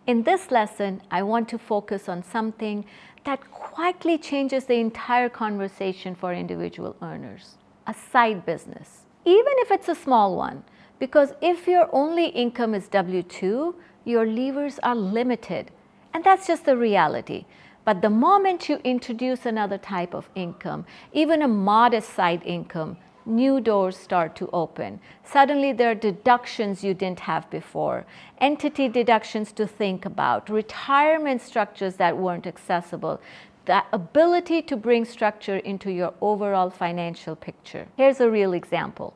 In this lesson, I want to focus on something that quietly changes the entire conversation for individual earners: a side business. Even if it's a small one, because if your only income is W-2, your levers are limited, and that's just the reality. But the moment you introduce another type of income, even a modest side income, new doors start to open. Suddenly there are deductions you didn't have before, entity deductions to think about, retirement structures that weren't accessible, the ability to bring structure into your overall financial picture. Here's a real example.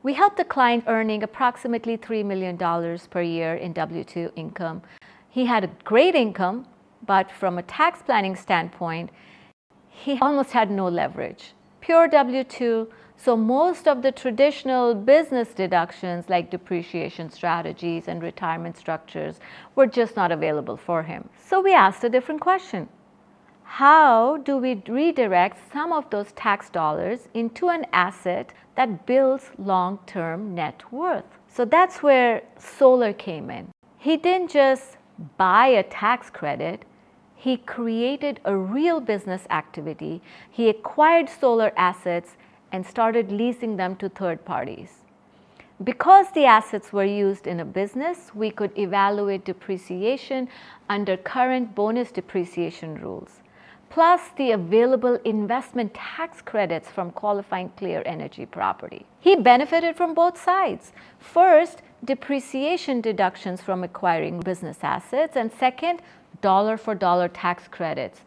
We helped a client earning approximately $3 million per year in W-2 income. He had a great income, but from a tax planning standpoint, he almost had no leverage. Pure W-2, so most of the traditional business deductions like depreciation strategies and retirement structures were just not available for him. So we asked a different question. How do we redirect some of those tax dollars into an asset that builds long-term net worth? So that's where solar came in. He didn't just buy a tax credit, he created a real business activity. He acquired solar assets and started leasing them to third parties. Because the assets were used in a business, we could evaluate depreciation under current bonus depreciation rules, plus the available investment tax credits from qualifying clear energy property. He benefited from both sides. First, depreciation deductions from acquiring business assets, and second, dollar for dollar tax credits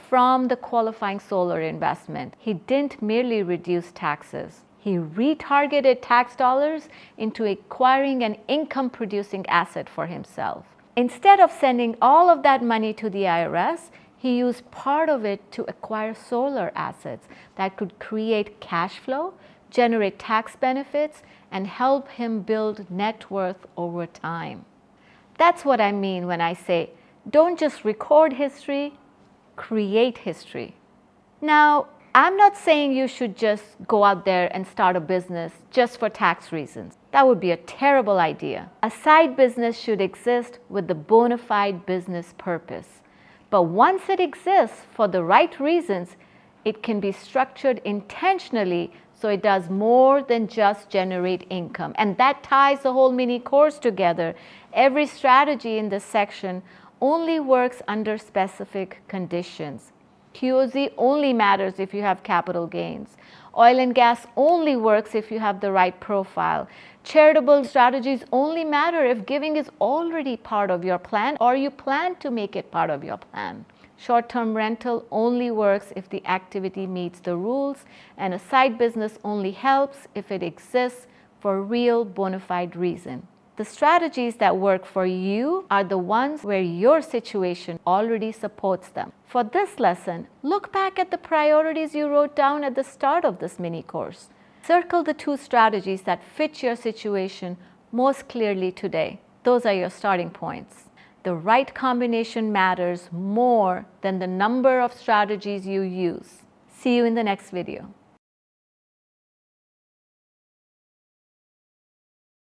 from the qualifying solar investment. He didn't merely reduce taxes. He retargeted tax dollars into acquiring an income-producing asset for himself. Instead of sending all of that money to the IRS, he used part of it to acquire solar assets that could create cash flow, generate tax benefits, and help him build net worth over time. That's what I mean when I say, don't just record history, create history. Now, I'm not saying you should just go out there and start a business just for tax reasons. That would be a terrible idea. A side business should exist with the bona fide business purpose. But once it exists for the right reasons, it can be structured intentionally so it does more than just generate income. And that ties the whole mini course together. Every strategy in this section only works under specific conditions. QOZ only matters if you have capital gains. Oil and gas only works if you have the right profile. Charitable strategies only matter if giving is already part of your plan or you plan to make it part of your plan. Short-term rental only works if the activity meets the rules, and a side business only helps if it exists for real bona fide reason. The strategies that work for you are the ones where your situation already supports them. For this lesson, look back at the priorities you wrote down at the start of this mini course. Circle the 2 strategies that fit your situation most clearly today. Those are your starting points. The right combination matters more than the number of strategies you use. See you in the next video.